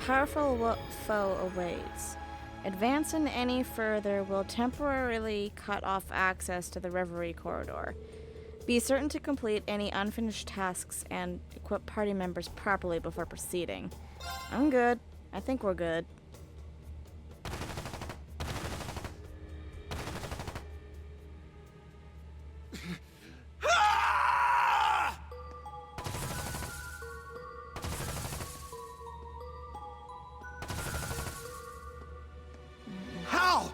powerful foe awaits. Advancing any further will temporarily cut off access to the Reverie Corridor. Be certain to complete any unfinished tasks and equip party members properly before proceeding. I'm good. I think we're good. How?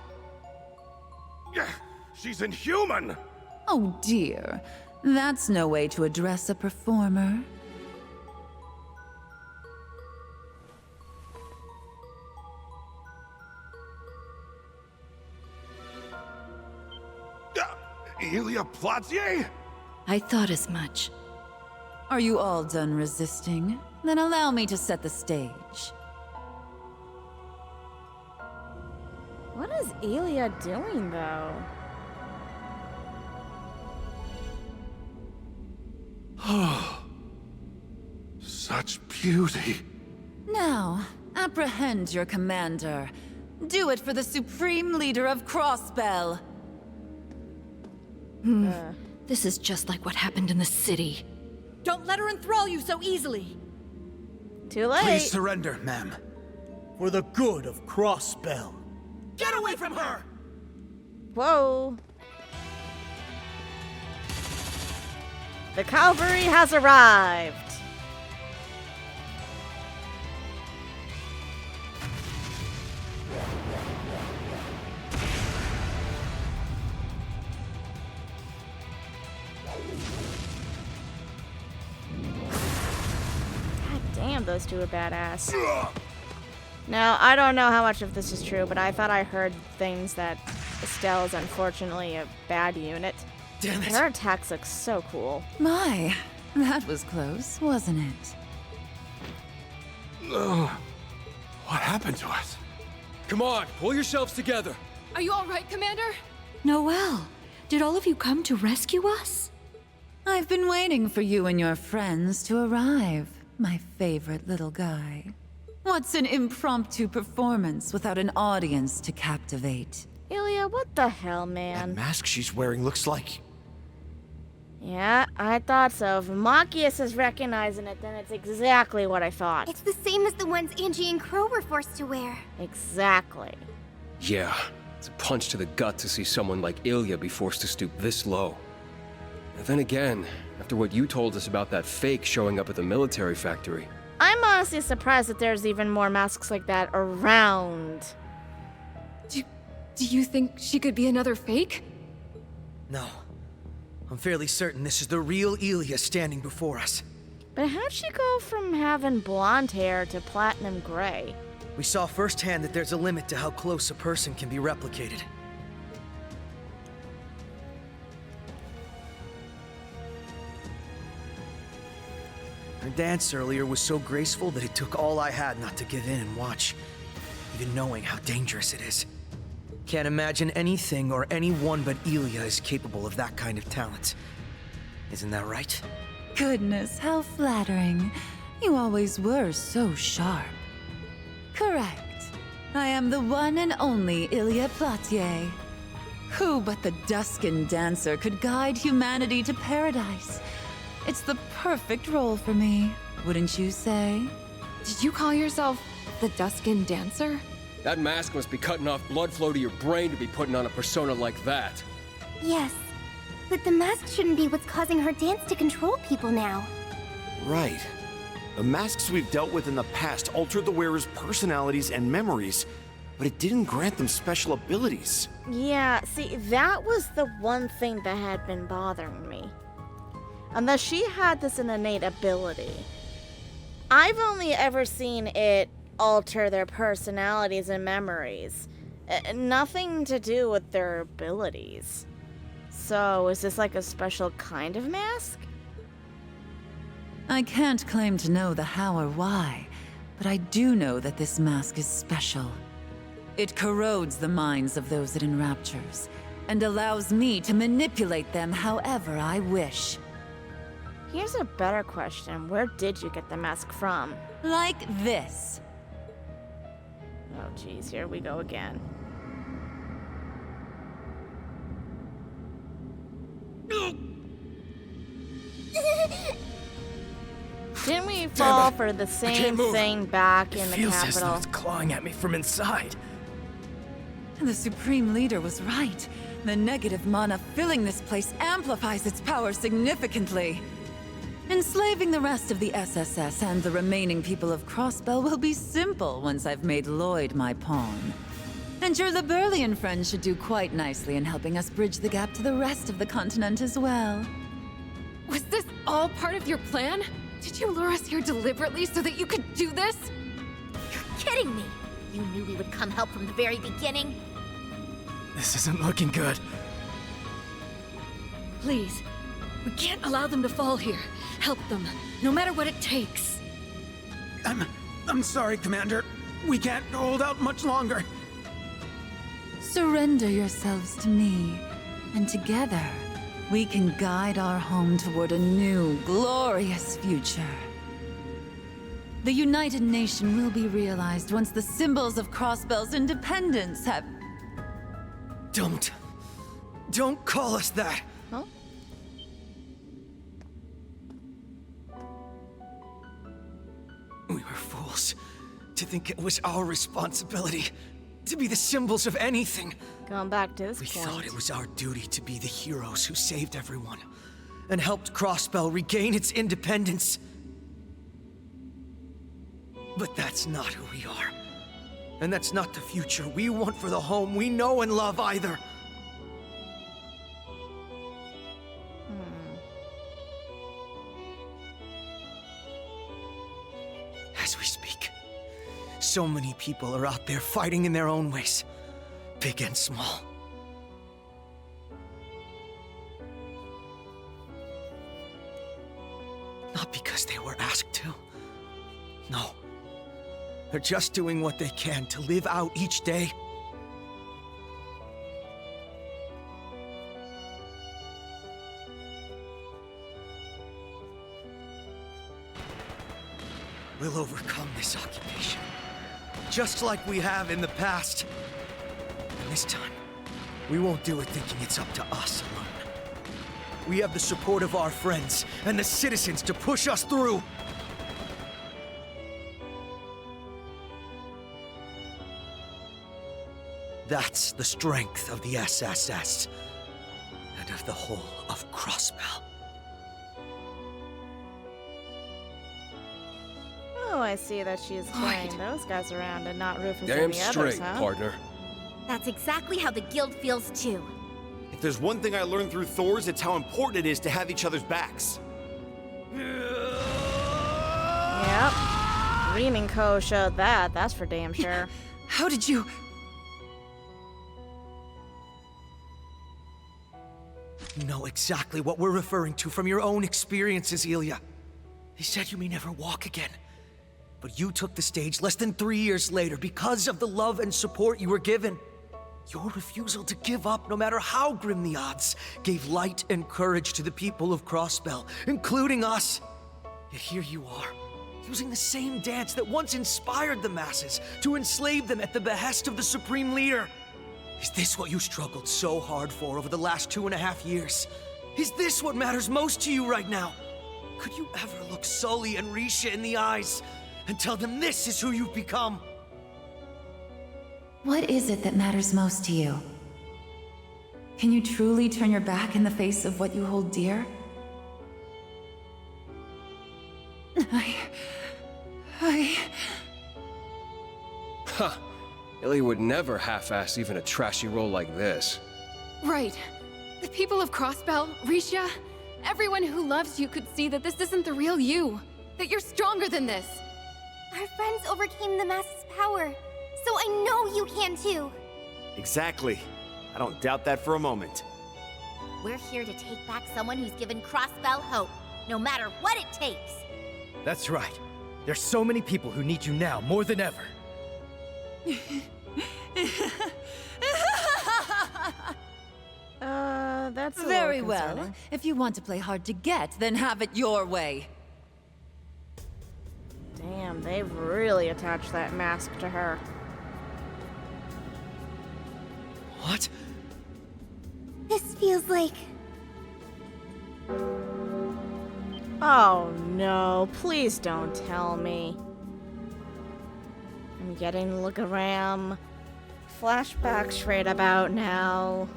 She's inhuman! Oh dear, that's no way to address a performer. Llyods? I thought as much. Are you all done resisting? Then allow me to set the stage. What is Llyods doing, though? Such beauty. Now, apprehend your commander. Do it for the supreme leader of Crossbell. This is just like what happened in the city. Don't let her enthrall you so easily. Too late. Please surrender, ma'am. For the good of Crossbell. Get away from her! Whoa. The cavalry has arrived. God damn, those two are badass. Now, I don't know how much of this is true, but I thought I heard things that Estelle is unfortunately a bad unit. Damn it. Her attacks look so cool. My, that was close, wasn't it? What happened to us? Come on, pull yourselves together. Are you all right, Commander? Noelle, did all of you come to rescue us? I've been waiting for you and your friends to arrive, my favorite little guy. What's an impromptu performance without an audience to captivate? Ilya, what the hell, That man? mask she's wearing looks like... Yeah, I thought so. If Machias is recognizing it, then it's exactly what I thought. It's the same as the ones Angie and Crow were forced to wear. Exactly. Yeah, it's a punch to the gut to see someone like Ilya be forced to stoop this low. And then again, after what you told us about that fake showing up at the military factory. I'm honestly surprised that there's even more masks like that around. Do you think she could be another fake? No. I'm fairly certain this is the real Ilya standing before us. But how'd she go from having blonde hair to platinum gray? We saw firsthand that there's a limit to how close a person can be replicated. Her dance earlier was so graceful that it took all I had not to give in and watch, even knowing how dangerous it is. Can't imagine anything or anyone but Ilya is capable of that kind of talent. Isn't that right? Goodness, how flattering. You always were so sharp. Correct. I am the one and only Ilya Platier. Who but the Dusken Dancer could guide humanity to paradise? It's the perfect role for me, wouldn't you say? Did you call yourself the Dusken Dancer? That mask must be cutting off blood flow to your brain to be putting on a persona like that. Yes, but the mask shouldn't be what's causing her dance to control people now. Right. The masks we've dealt with in the past altered the wearer's personalities and memories, but it didn't grant them special abilities. Yeah, see, that was the one thing that had been bothering me. Unless she had this innate ability. I've only ever seen it alter their personalities and memories. Nothing to do with their abilities. So, is this like a special kind of mask? I can't claim to know the how or why, but I do know that this mask is special. It corrodes the minds of those it enraptures, and allows me to manipulate them however I wish. Here's a better question. Where did you get the mask from? Like this. Oh, geez, here we go again. Didn't we fall for the same thing back in the Feels as though capital? it's clawing at me from inside. The Supreme Leader was right. The negative mana filling this place amplifies its power significantly. Enslaving the rest of the SSS and the remaining people of Crossbell will be simple once I've made Lloyd my pawn. And your Liberlian friends should do quite nicely in helping us bridge the gap to the rest of the continent as well. Was this all part of your plan? Did you lure us here deliberately so that you could do this? You're kidding me! You knew we would come help from the very beginning. This isn't looking good. Please, we can't allow them to fall here. Help them, no matter what it takes. I'm sorry, Commander. We can't hold out much longer. Surrender yourselves to me, and together, we can guide our home toward a new, glorious future. The United Nation will be realized once the symbols of Crossbell's independence have... Don't call us that. Huh? We were fools to think it was our responsibility to be the symbols of anything. Going back to this We point. thought it was our duty to be the heroes who saved everyone and helped Crossbell regain its independence. But that's not who we are. And that's not the future we want for the home we know and love either. As we speak, so many people are out there fighting in their own ways, big and small. Not because they were asked to. No. They're just doing what they can to live out each day. We'll overcome this occupation, just like we have in the past. And this time, we won't do it thinking it's up to us alone. We have the support of our friends and the citizens to push us through. That's the strength of the SSS, and of the whole of Crossbell. Oh, I see that she is carrying those guys around and not Rufus Damn and the straight, others, huh? partner. That's exactly how the guild feels too. If there's one thing I learned through Thor's, it's how important it is to have each other's backs. Yep. Reem and Co. showed that, that's for damn sure. How did you... You know exactly what we're referring to from your own experiences, Ilya. They said you may never walk again. But you took the stage less than 3 years later because of the love and support you were given. Your refusal to give up, no matter how grim the odds, gave light and courage to the people of Crossbell, including us. Yet here you are, using the same dance that once inspired the masses to enslave them at the behest of the Supreme Leader. Is this what you struggled so hard for over the last 2.5 years? Is this what matters most to you right now? Could you ever look Sully and Risha in the eyes and tell them this is who you've become? What is it that matters most to you? Can you truly turn your back in the face of what you hold dear? Ha! Ilya would never half-ass even a trashy role like this. Right. The people of Crossbell, Risha, everyone who loves you could see that this isn't the real you. That you're stronger than this. Our friends overcame the mask's power, so I know you can too. Exactly. I don't doubt that for a moment. We're here to take back someone who's given Crossbell hope, no matter what it takes. That's right. There's so many people who need you now more than ever. That's a Very little well. concerning. If you want to play hard to get, then have it your way. Damn, they've really attached that mask to her. What? This feels like... Oh no, please don't tell me. I'm getting look-around. Flashbacks right about now.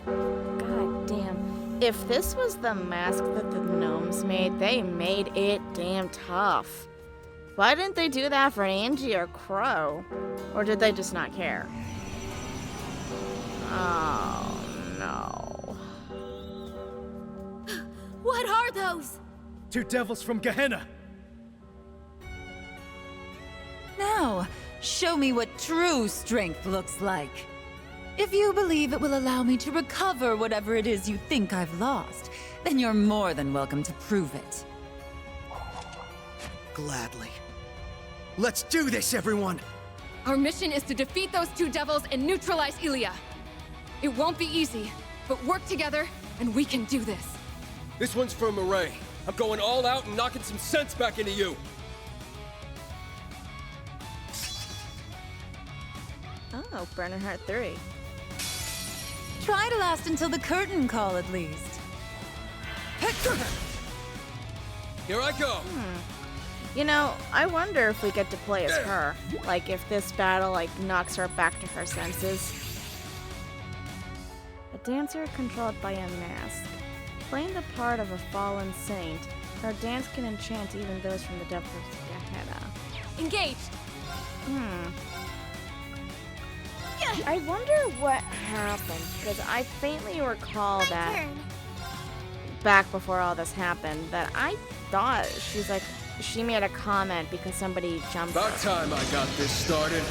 God damn. If this was the mask that the gnomes made, they made it damn tough. Why didn't they do that for Angie or Crow? Or did they just not care? Oh no. What are those? 2 devils from Gehenna. Now, show me what true strength looks like. If you believe it will allow me to recover whatever it is you think I've lost, then you're more than welcome to prove it. Gladly. Let's do this, everyone! Our mission is to defeat those 2 devils and neutralize Ilya. It won't be easy, but work together and we can do this. This one's for Murray. I'm going all out and knocking some sense back into you. Oh, Burning Heart 3. Try to last until the curtain call, at least. Here I go. You know, I wonder if we get to play as her. Like, if this battle, like, knocks her back to her senses. A dancer controlled by a mask. Playing the part of a fallen saint, her dance can enchant even those from the depths of Gehenna. Engaged! I wonder what happened, because I faintly recall that Turn. back before all this happened, that I thought she made a comment because somebody jumped About her. time I got this started.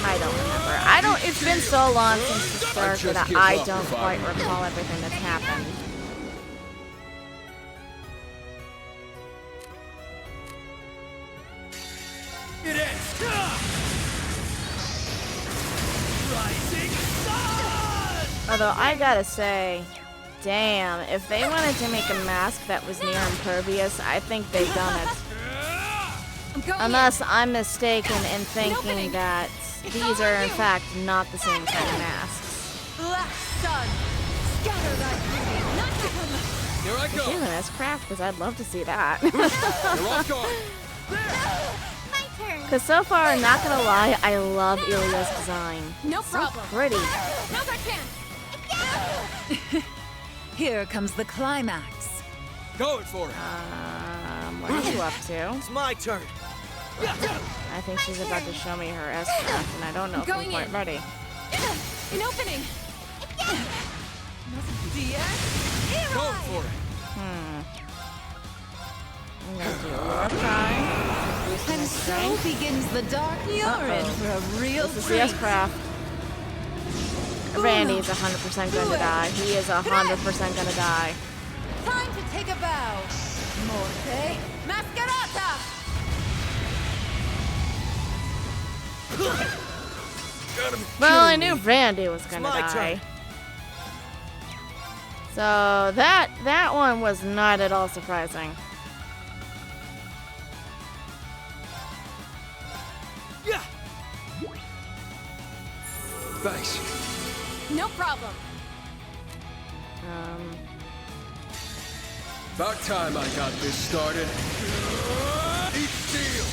I don't remember. It's been so long since the start just that give I up don't if I quite were you. recall everything that's happened. It ends. Rising sun! Although I gotta say, damn, if they wanted to make a mask that was near impervious, I think they've done it. I'm going Unless I'm mistaken in thinking opening. that these are in fact not the same kind of masks. Black sun! Scatter thy beauty! Not to come! Here I go. Doing this craft, because I'd love to see that. You're off guard. My turn. Because so far, not gonna lie, I love Ilya's design. No So problem. pretty. Now's our chance! Here comes the climax. Going for it. What are you up to? It's my turn. I think she's about to show me her S-craft, and I don't know if I'm Going quite in. ready. An opening! Going for it. I'm gonna do a warp time. Boost my And so strength. begins the dark. You're in for a real This is the treat. S-craft. Randy's 100% going to die. He is 100% going to die. Time to take a bow. Morte Masquerata! Well, I knew Randy was going to my die. turn. So that one was not at all surprising. Thanks. No problem. About time I got this started. Eat steel.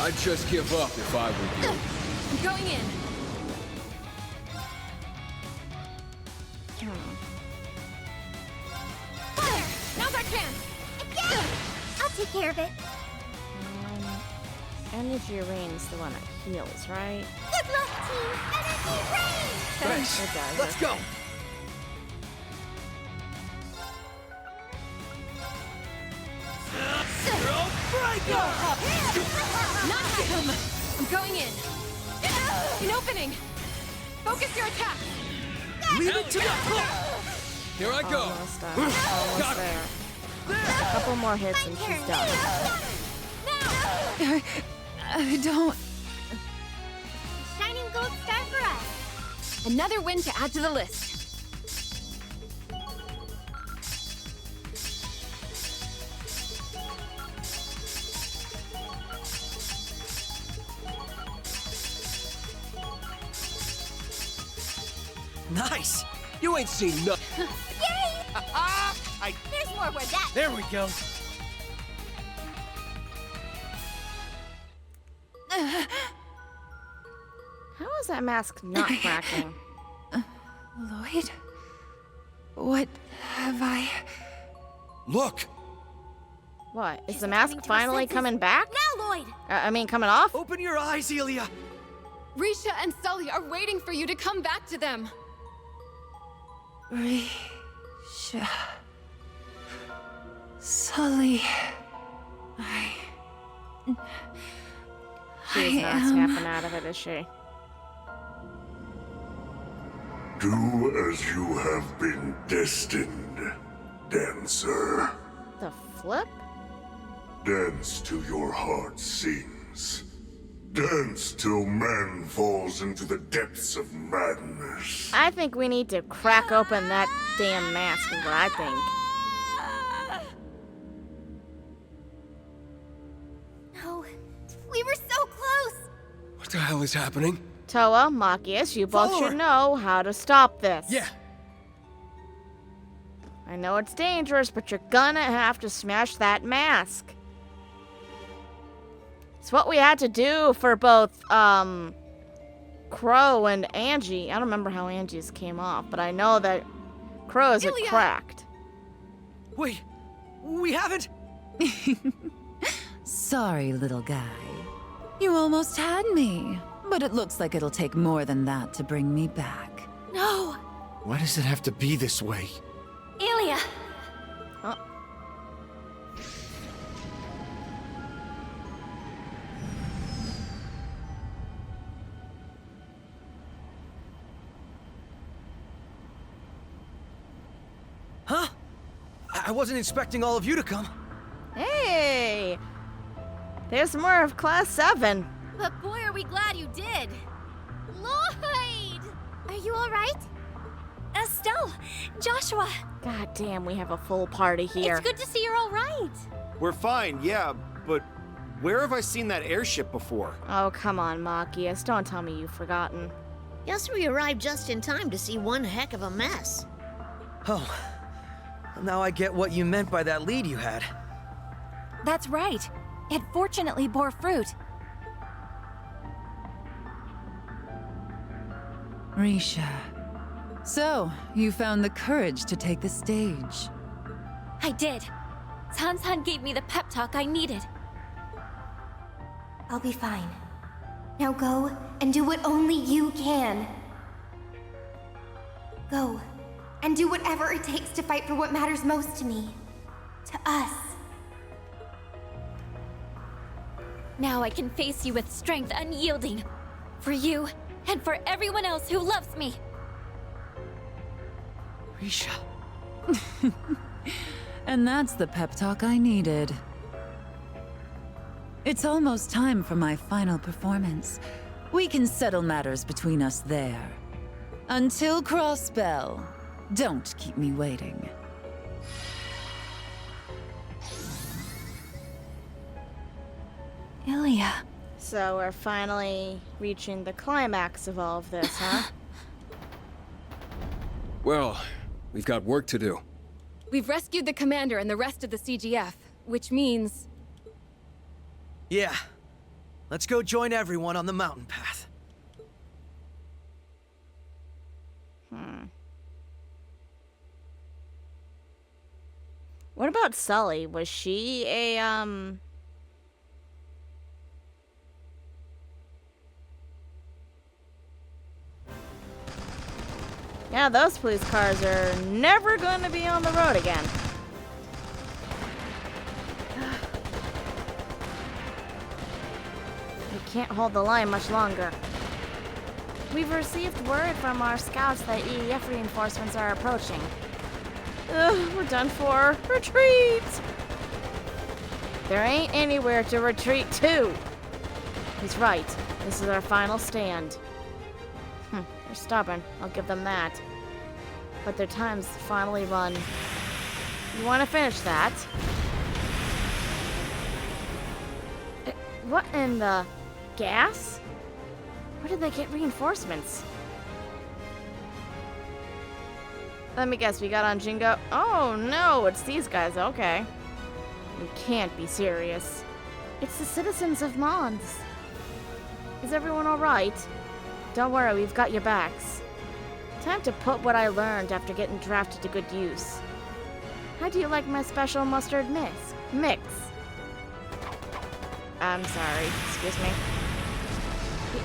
I'd just give up if I were you. I'm going in. There! Now's our chance! I'll take care of it. Energy rain is the one that heals, right? Good luck, team. Energy rain. Thanks. It does. Let's go. Not him! I'm going in. An opening! Focus your attack! Leave it to me. Here I go. Almost done. Almost there. Just a couple more hits and she's done. I don't... Shining gold star for us. Another win to add to the list. Nice! You ain't seen nothing. Yay! There's more where that. There we go. How is that mask not cracking? Lloyd? What have I... Look! What? Is She's the mask coming to her finally senses. coming back? Now, Lloyd! I mean, coming off? Open your eyes, Ilya! Risha and Sully are waiting for you to come back to them. Risha... Sully... She's not am- snapping out of it, is she? Do as you have been destined, Dancer. The flip? Dance till your heart sings. Dance till man falls into the depths of madness. I think we need to crack open that damn mask, is what I think. No, we were so close! What the hell is happening? Toa, Machias, you both Follow should her. know how to stop this. Yeah. I know it's dangerous, but you're gonna have to smash that mask. It's what we had to do for both, Crow and Angie. I don't remember how Angie's came off, but I know that Crow's had Ilya! cracked. Wait, we haven't... Sorry, little guy. You almost had me. But it looks like it'll take more than that to bring me back. No! Why does it have to be this way? Ilya! Huh? I wasn't expecting all of you to come. Hey! There's more of Class 7. But boy, are we glad you did! Lloyd! Are you alright? Estelle! Joshua! God damn, we have a full party here. It's good to see you're alright! We're fine, yeah, but where have I seen that airship before? Oh, come on, Machias. Don't tell me you've forgotten. Guess we arrived just in time to see one heck of a mess. Oh. Now I get what you meant by that lead you had. That's right. It fortunately bore fruit. Risha. So, you found the courage to take the stage. I did. San-san gave me the pep talk I needed. I'll be fine. Now go and do what only you can. Go and do whatever it takes to fight for what matters most to me. To us. Now I can face you with strength unyielding. For you and for everyone else who loves me. Risha. And that's the pep talk I needed. It's almost time for my final performance. We can settle matters between us there. Until Crossbell, don't keep me waiting. Ilya. So we're finally reaching the climax of all of this, huh? Well, we've got work to do. We've rescued the commander and the rest of the CGF, which means... Yeah. Let's go join everyone on the mountain path. What about Sully? Was she a, Yeah, those police cars are never going to be on the road again. We can't hold the line much longer. We've received word from our scouts that EEF reinforcements are approaching. Ugh, we're done for. Retreat! There ain't anywhere to retreat to. He's right. This is our final stand. They're stubborn. I'll give them that. But their time's finally run. You want to finish that? What in the... gas? Where did they get reinforcements? Let me guess, we got on Jingo. Oh no, it's these guys, okay. You can't be serious. It's the citizens of Mons. Is everyone alright? Don't worry, we've got your backs. Time to put what I learned after getting drafted to good use. How do you like my special mustard mix? I'm sorry, excuse me.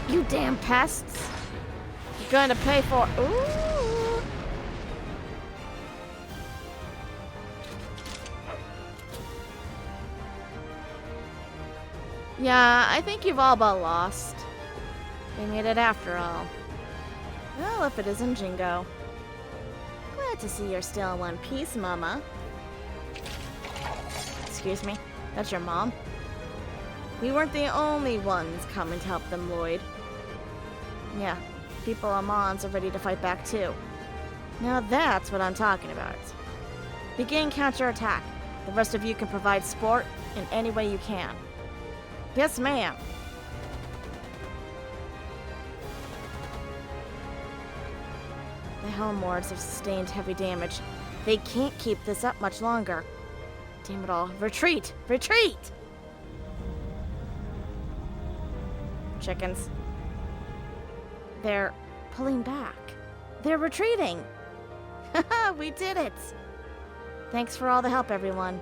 You damn pests! You're going to pay for. Ooh! Yeah, I think you've all but lost. We made it after all. Well, if it isn't Jingo. Glad to see you're still in one piece, Mama. Excuse me, that's your mom? We weren't the only ones coming to help them, Lloyd. Yeah, people on Mons are ready to fight back too. Now that's what I'm talking about. Begin counterattack. The rest of you can provide support in any way you can. Yes, ma'am. The Helmwards have sustained heavy damage. They can't keep this up much longer. Damn it all. Retreat! Retreat! Chickens. They're pulling back. They're retreating! Haha, we did it! Thanks for all the help, everyone.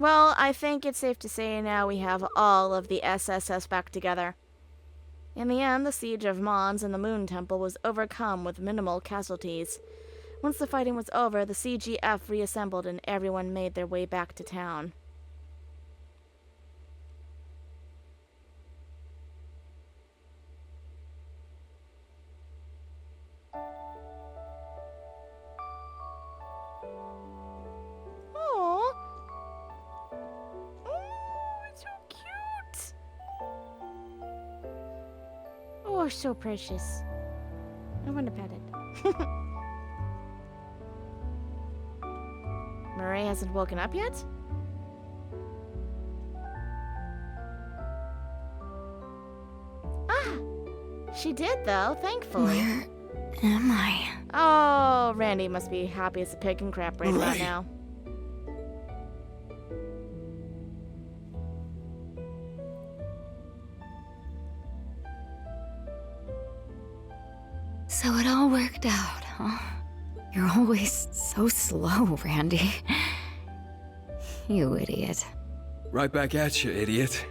Well, I think it's safe to say now we have all of the SSS back together. In the end, the siege of Mons and the Moon Temple was overcome with minimal casualties. Once the fighting was over, the CGF reassembled and everyone made their way back to town. Oh, so precious. I want to pet it. Murray hasn't woken up yet? Ah! She did, though, thankfully. Where am I? Oh, Randy must be happy as a pig in crap right about now. So it all worked out, huh? You're always so slow, Randy. You idiot. Right back at you, idiot.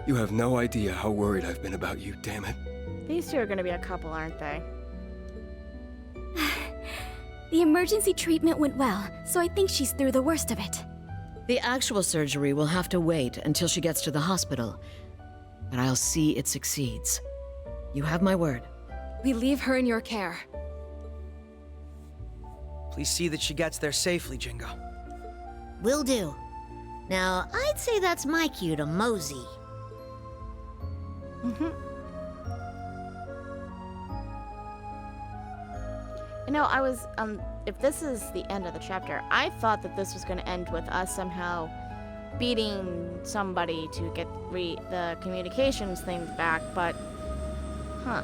You have no idea how worried I've been about you, damn it. These two are gonna be a couple, aren't they? The emergency treatment went well, so I think she's through the worst of it. The actual surgery will have to wait until she gets to the hospital, but I'll see it succeeds. You have my word. We leave her in your care. Please see that she gets there safely, Jingo. Will do. Now, I'd say that's my cue to mosey. You know, I was, if this is the end of the chapter, I thought that this was going to end with us somehow beating somebody to get the communications thing back, but, huh.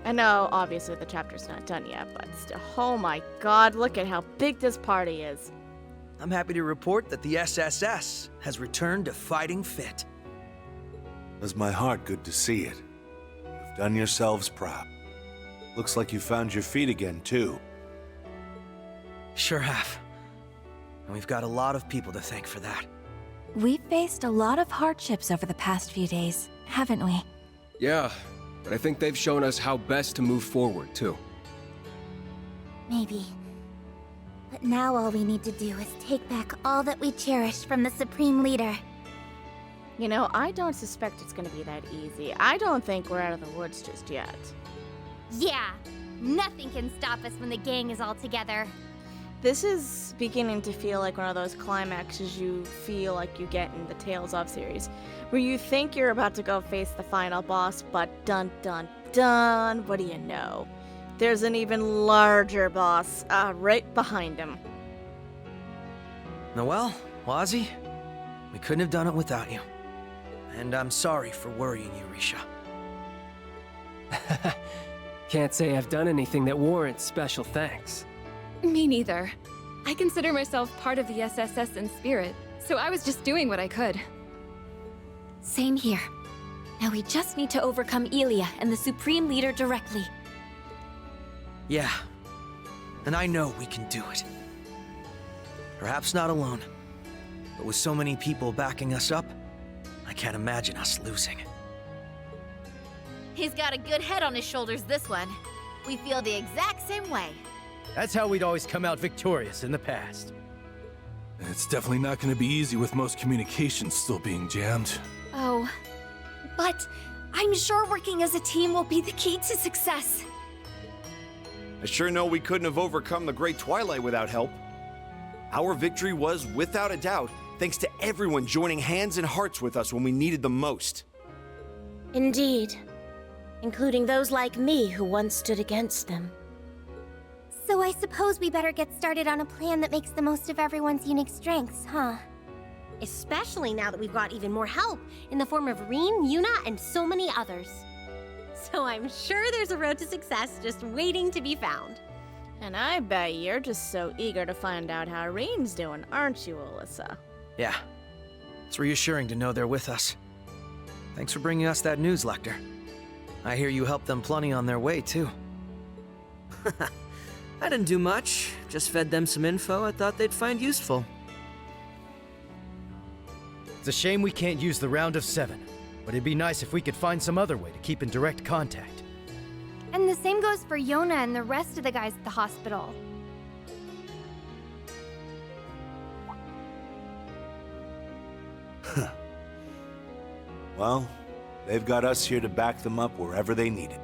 I know, obviously, the chapter's not done yet, but still, oh my god, look at how big this party is. I'm happy to report that the SSS has returned to fighting fit. Does my heart good to see it. You've done yourselves proud. Looks like you found your feet again, too. Sure have. And we've got a lot of people to thank for that. We've faced a lot of hardships over the past few days, haven't we? Yeah, but I think they've shown us how best to move forward, too. Maybe. But now all we need to do is take back all that we cherished from the Supreme Leader. You know, I don't suspect it's gonna be that easy. I don't think we're out of the woods just yet. Yeah, nothing can stop us when the gang is all together. This is beginning to feel like one of those climaxes you feel like you get in the Tales of series, where you think you're about to go face the final boss, but dun dun dun, what do you know? There's an even larger boss right behind him. Noelle, Wazzy, we couldn't have done it without you. And I'm sorry for worrying you, Risha. Can't say I've done anything that warrants special thanks. Me neither. I consider myself part of the SSS in spirit, so I was just doing what I could. Same here. Now we just need to overcome Ilya and the Supreme Leader directly. Yeah, and I know we can do it. Perhaps not alone, but with so many people backing us up, I can't imagine us losing. He's got a good head on his shoulders, this one. We feel the exact same way. That's how we'd always come out victorious in the past. It's definitely not going to be easy with most communications still being jammed. Oh, but I'm sure working as a team will be the key to success. I sure know we couldn't have overcome the Great Twilight without help. Our victory was, without a doubt, thanks to everyone joining hands and hearts with us when we needed them most. Indeed. Including those like me who once stood against them. So I suppose we better get started on a plan that makes the most of everyone's unique strengths, huh? Especially now that we've got even more help in the form of Reen, Yuna, and so many others. So I'm sure there's a road to success just waiting to be found. And I bet you're just so eager to find out how Reen's doing, aren't you, Alyssa? Yeah, it's reassuring to know they're with us. Thanks for bringing us that news, Lecter. I hear you helped them plenty on their way, too. I didn't do much, just fed them some info I thought they'd find useful. It's a shame we can't use the Round of 7, but it'd be nice if we could find some other way to keep in direct contact. And the same goes for Yona and the rest of the guys at the hospital. Well, they've got us here to back them up wherever they need it.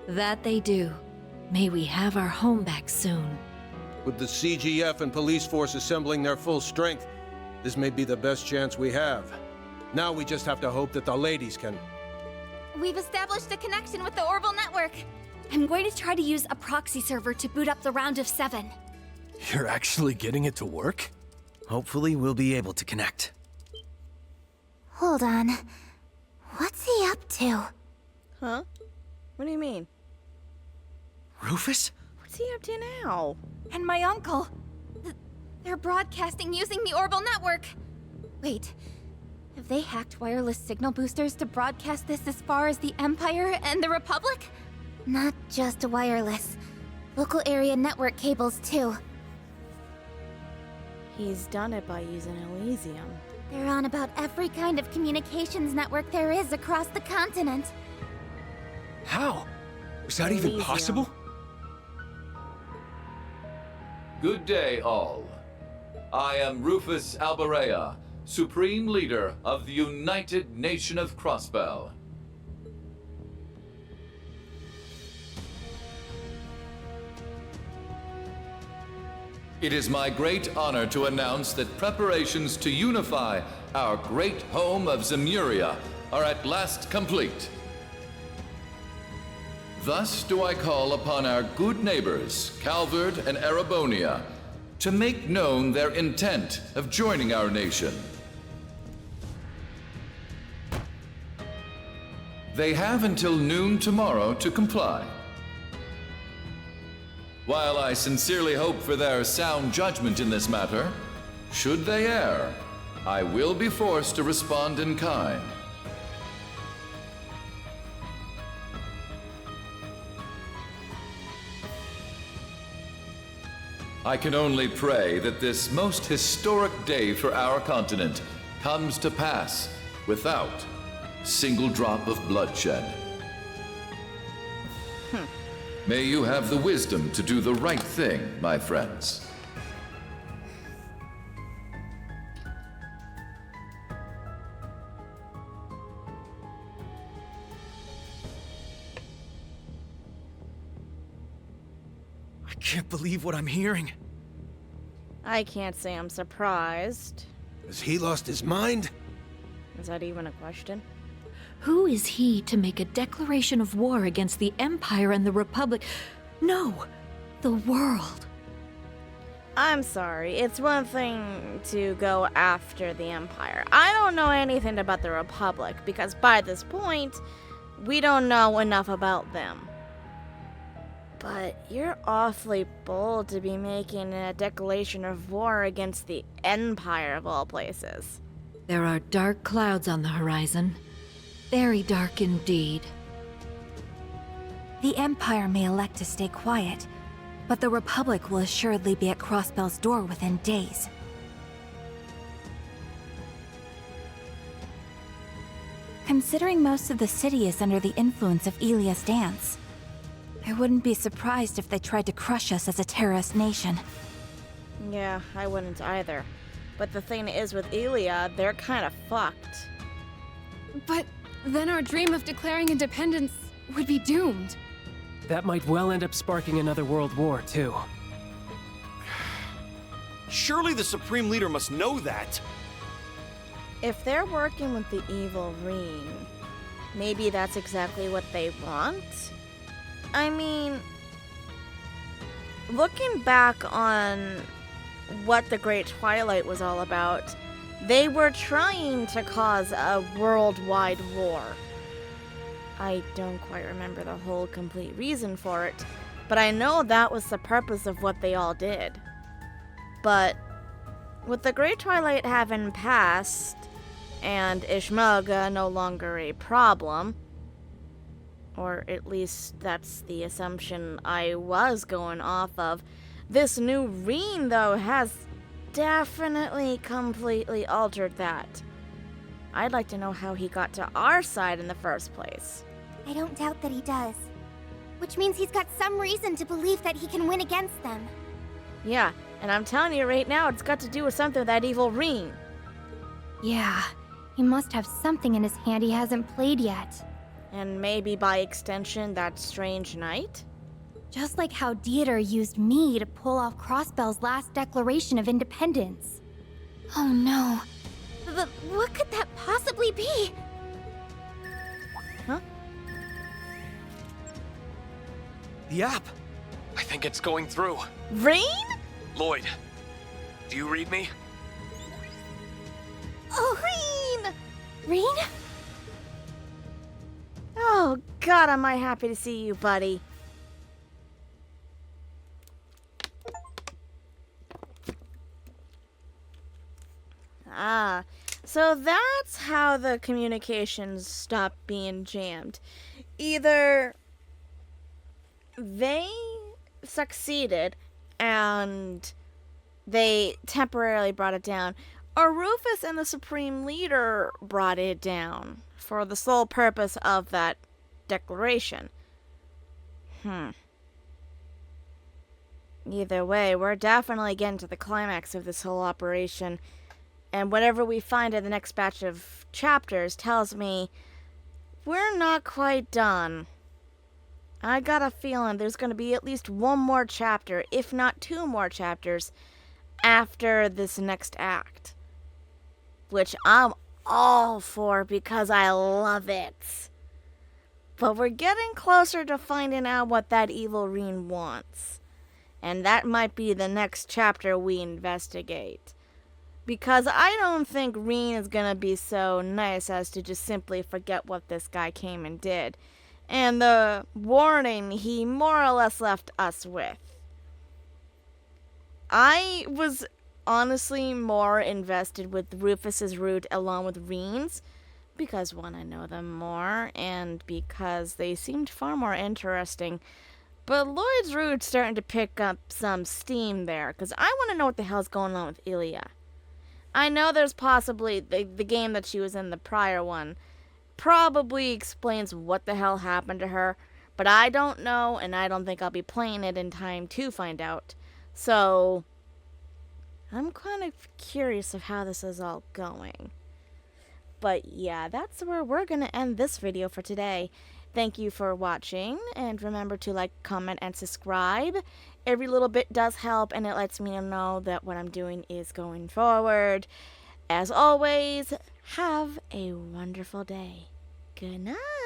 That they do. May we have our home back soon. With the CGF and police force assembling their full strength, this may be the best chance we have. Now we just have to hope that the ladies can... We've established a connection with the Orbital Network. I'm going to try to use a proxy server to boot up the Round of 7. You're actually getting it to work? Hopefully we'll be able to connect. Hold on. What's he up to? Huh? What do you mean? Rufus? What's he up to now? And my uncle. They're broadcasting using the Orbital Network. Wait, have they hacked wireless signal boosters to broadcast this as far as the Empire and the Republic? Not just wireless. Local area network cables, too. He's done it by using Elysium. They're on about every kind of communications network there is across the continent. How? Is that even possible? Good day, all. I am Rufus Alberea, Supreme Leader of the United Nation of Crossbell. It is my great honor to announce that preparations to unify our great home of Zemuria are at last complete. Thus do I call upon our good neighbors, Calvard and Erebonia, to make known their intent of joining our nation. They have until noon tomorrow to comply. While I sincerely hope for their sound judgment in this matter, should they err, I will be forced to respond in kind. I can only pray that this most historic day for our continent comes to pass without a single drop of bloodshed. May you have the wisdom to do the right thing, my friends. I can't believe what I'm hearing. I can't say I'm surprised. Has he lost his mind? Is that even a question? Who is he to make a declaration of war against the Empire and the Republic? No, the world. I'm sorry, it's one thing to go after the Empire. I don't know anything about the Republic, because by this point, we don't know enough about them. But you're awfully bold to be making a declaration of war against the Empire of all places. There are dark clouds on the horizon. Very dark indeed. The Empire may elect to stay quiet, but the Republic will assuredly be at Crossbell's door within days. Considering most of the city is under the influence of Llyods dance, I wouldn't be surprised if they tried to crush us as a terrorist nation. Yeah, I wouldn't either. But the thing is, with Llyods, they're kind of fucked. But then our dream of declaring independence would be doomed. That might well end up sparking another world war, too. Surely the Supreme Leader must know that. If they're working with the evil Reen, maybe that's exactly what they want? I mean, looking back on what the Great Twilight was all about, they were trying to cause a worldwide war. I don't quite remember the whole complete reason for it, but I know that was the purpose of what they all did. But with the Great Twilight having passed, and Ishmaga no longer a problem, or at least that's the assumption I was going off of, this new Reen, though, has definitely completely altered that. I'd like to know how he got to our side in the first place. I don't doubt that he does. Which means he's got some reason to believe that he can win against them. Yeah, and I'm telling you right now, it's got to do with something with that evil Reen. Yeah, he must have something in his hand he hasn't played yet. And maybe by extension, that strange knight? Just like how TIR used me to pull off Crossbell's last declaration of independence. Oh no. What could that possibly be? Huh? The app! I think it's going through. Reen? Lloyd, do you read me? Oh, Reen! Reen? Oh god, am I happy to see you, buddy. Ah, so that's how the communications stopped being jammed. Either they succeeded and they temporarily brought it down, or Rufus and the Supreme Leader brought it down for the sole purpose of that declaration. Either way, we're definitely getting to the climax of this whole operation. And whatever we find in the next batch of chapters tells me we're not quite done. I got a feeling there's going to be at least one more chapter, if not two more chapters, after this next act. Which I'm all for because I love it. But we're getting closer to finding out what that evil Reen wants. And that might be the next chapter we investigate. Because I don't think Reen is going to be so nice as to just simply forget what this guy came and did. And the warning he more or less left us with. I was honestly more invested with Rufus's route along with Reen's. Because, one, I know them more, and because they seemed far more interesting. But Lloyd's route's starting to pick up some steam there, because I want to know what the hell's going on with Llyods. I know there's possibly the game that she was in, the prior one, probably explains what the hell happened to her, but I don't know, and I don't think I'll be playing it in time to find out. So, I'm kind of curious of how this is all going. But yeah, that's where we're going to end this video for today. Thank you for watching, and remember to like, comment, and subscribe. Every little bit does help, and it lets me know that what I'm doing is going forward. As always, have a wonderful day. Good night.